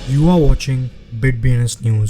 You are watching BitBNS News.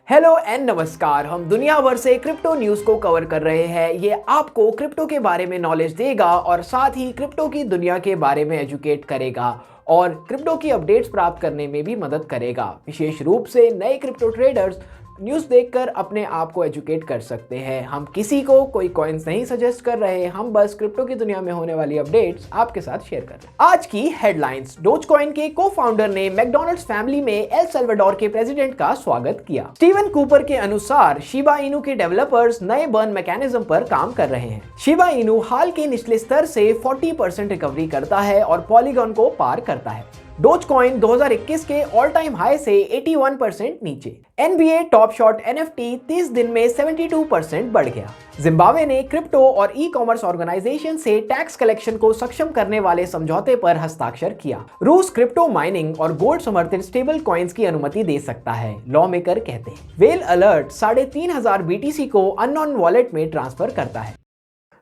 Hello and नमस्कार। हम दुनिया भर से क्रिप्टो न्यूज़ को कवर कर रहे हैं। ये आपको क्रिप्टो के बारे में नॉलेज देगा और साथ ही क्रिप्टो की दुनिया के बारे में एजुकेट करेगा और क्रिप्टो की अपडेट्स प्राप्त करने में भी मदद करेगा। विशेष रूप से नए क्रिप्टो ट्रेडर्स न्यूज़ देखकर अपने आप को एजुकेट कर सकते हैं। हम किसी को कोई कॉइन्स नहीं सजेस्ट कर रहे, हम बस क्रिप्टो की दुनिया में होने वाली अपडेट्स आपके साथ शेयर कर रहे हैं। आज की हेडलाइंस। डोजकॉइन के को-फाउंडर ने मैकडॉनल्ड्स फैमिली में एल सल्वाडोर के प्रेसिडेंट का स्वागत किया। स्टीवन कूपर के अनुसार शिबा इनू के डेवलपर्स नए बर्न मैकेनिज्म पर काम कर रहे हैं। शिबा इनू हाल के निचले स्तर से 40% रिकवरी करता है और पॉलीगॉन को पार करता है। डोजकॉइन 2021 के ऑल टाइम हाई से 81% नीचे। NBA टॉप शॉट NFT 30 दिन में 72% बढ़ गया। जिम्बाब्वे ने क्रिप्टो और ई कॉमर्स ऑर्गेनाइजेशन से टैक्स कलेक्शन को सक्षम करने वाले समझौते पर हस्ताक्षर किया। रूस क्रिप्टो माइनिंग और गोल्ड समर्थित स्टेबल कॉइन्स की अनुमति दे सकता है, लॉ मेकर कहते हैं। वेल अलर्ट 3500 BTC को अननोन वॉलेट में ट्रांसफर करता है।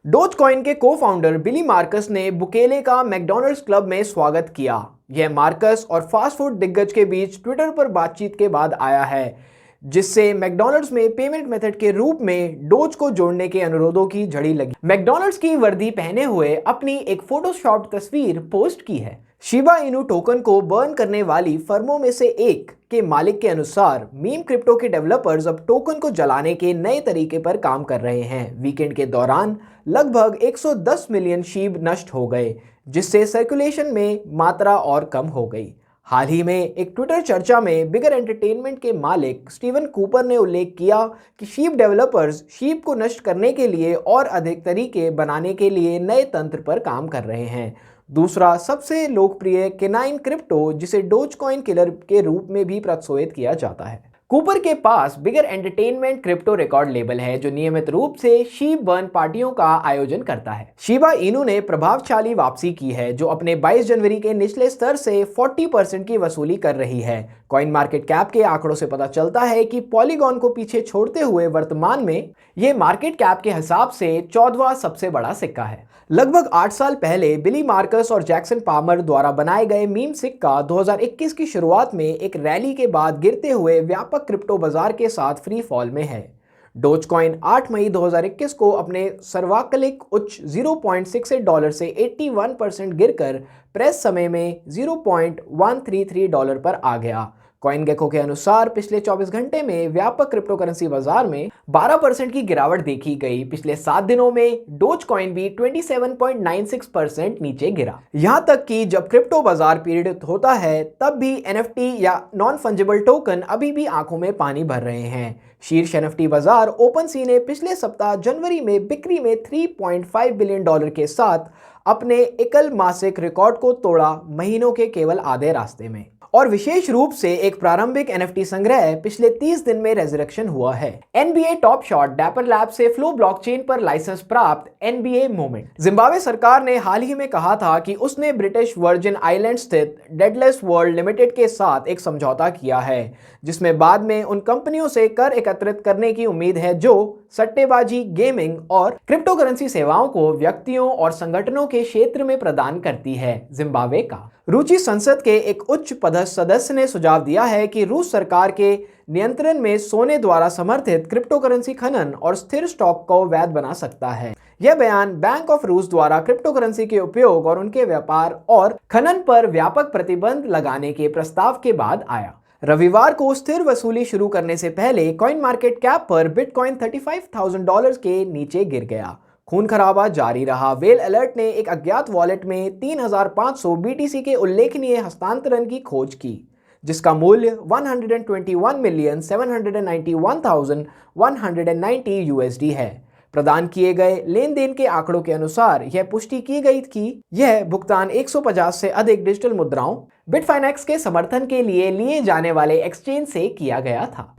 डोजकॉइन के को-फाउंडर बिली मार्कस ने बुकेले का मैकडॉनल्ड्स क्लब में स्वागत किया। यह मार्कस और फास्ट फूड दिग्गज के बीच ट्विटर पर बातचीत के बाद आया है, जिससे मैकडॉनल्ड्स में पेमेंट मेथड के रूप में डोज को जोड़ने के अनुरोधों की झड़ी लगी। मैकडॉनल्ड्स की वर्दी पहने हुए अपनी एक फोटोशॉप तस्वीर पोस्ट की है। शिबा इनू टोकन को बर्न करने वाली फर्मों में से एक के मालिक के अनुसार मीम क्रिप्टो के डेवलपर्स अब टोकन को जलाने के नए तरीके पर काम कर रहे हैं। वीकेंड के दौरान लगभग 110 मिलियन शीब नष्ट हो गए, जिससे सर्कुलेशन में मात्रा और कम हो गई। हाल ही में एक ट्विटर चर्चा में बिगर एंटरटेनमेंट के मालिक स्टीवन कूपर ने उल्लेख किया कि शीप डेवलपर्स शीप को नष्ट करने के लिए और अधिक तरीके बनाने के लिए नए तंत्र पर काम कर रहे हैं। दूसरा सबसे लोकप्रिय केनाइन क्रिप्टो, जिसे डोजकॉइन किलर के रूप में भी प्रस्तुत किया जाता है। कूपर के पास बिगर एंटरटेनमेंट क्रिप्टो रिकॉर्ड लेबल है, जो नियमित रूप से शीप बर्न पार्टियों का आयोजन करता है। शिबा इनू ने प्रभावशाली वापसी की है, जो अपने 22 जनवरी के निचले स्तर से 40% की वसूली कर रही है। कॉइन मार्केट कैप के आंकड़ों से पता चलता है कि पॉलीगॉन को पीछे छोड़ते हुए वर्तमान में यह मार्केट कैप के हिसाब से 14वां सबसे बड़ा सिक्का है। लगभग 8 साल पहले बिली मार्कस और जैक्सन पामर द्वारा बनाए गए मीम सिक्का 2021 की शुरुआत में एक रैली के बाद गिरते हुए व्यापक क्रिप्टो बाजार के साथ फ्री फॉल में है। डोजकॉइन 8 मई 2021 को अपने सर्वकालिक उच्च $0.68 से 81% गिरकर प्रेस समय में $0.133 पर आ गया। कॉइनगेको के अनुसार पिछले 24 घंटे में व्यापक क्रिप्टो करेंसी बाजार में 12% की गिरावट देखी गई। पिछले 7 दिनों में डोजकॉइन भी 27.96% नीचे गिरा। यहां तक कि जब क्रिप्टो बाजार पीड़ित होता है, तब भी NFT या नॉन फंजिबल टोकन अभी भी आंखों में पानी भर रहे हैं। शीर्ष NFT बाजार ओपनसी ने पिछले सप्ताह जनवरी में बिक्री में $3.5 बिलियन के साथ अपने एकल मासिक रिकॉर्ड को तोड़ा, महीनों के केवल आधे रास्ते में। और विशेष रूप से एक प्रारंभिक NFT संग्रह पिछले 30 दिन में रेजरेक्शन हुआ है। NBA top shot dapper lab से फ्लो ब्लॉकचेन पर लाइसेंस प्राप्त NBA मोमेंट। जिम्बाब्वे सरकार ने हाल ही में कहा था कि उसने ब्रिटिश वर्जिन आइलैंड स्थित डेडलेस वर्ल्ड लिमिटेड के साथ एक समझौता किया है, जिसमें बाद में उन कंपनियों से कर एकत्रित करने की उम्मीद है जो सट्टेबाजी, गेमिंग और क्रिप्टो करेंसी सेवाओं को व्यक्तियों और संगठनों के क्षेत्र में प्रदान करती है। जिम्बाब्वे का रूसी संसद के एक उच्च पदस्थ सदस्य ने सुझाव दिया है कि रूस सरकार के नियंत्रण में सोने द्वारा समर्थित क्रिप्टो करेंसी खनन और स्थिर स्टॉक को वैध बना सकता है। यह बयान बैंक ऑफ रूस द्वारा क्रिप्टो करेंसी के उपयोग और उनके व्यापार और खनन पर व्यापक प्रतिबंध लगाने के प्रस्ताव के बाद आया। रविवार को स्थिर वसूली शुरू करने से पहले कॉइन मार्केट कैप पर बिटकॉइन $35,000 के नीचे गिर गया। खून खराबा जारी रहा। वेल अलर्ट ने एक अज्ञात वॉलेट में 3500 BTC के उल्लेखनीय हस्तांतरण की खोज की, जिसका मूल्य $121,791,190 USD है। प्रदान किए गए लेन देन के आंकड़ों के अनुसार यह पुष्टि की गई कि यह भुगतान 150 से अधिक डिजिटल मुद्राओं बिटफाइनेक्स के समर्थन के लिए जाने वाले एक्सचेंज से किया गया था।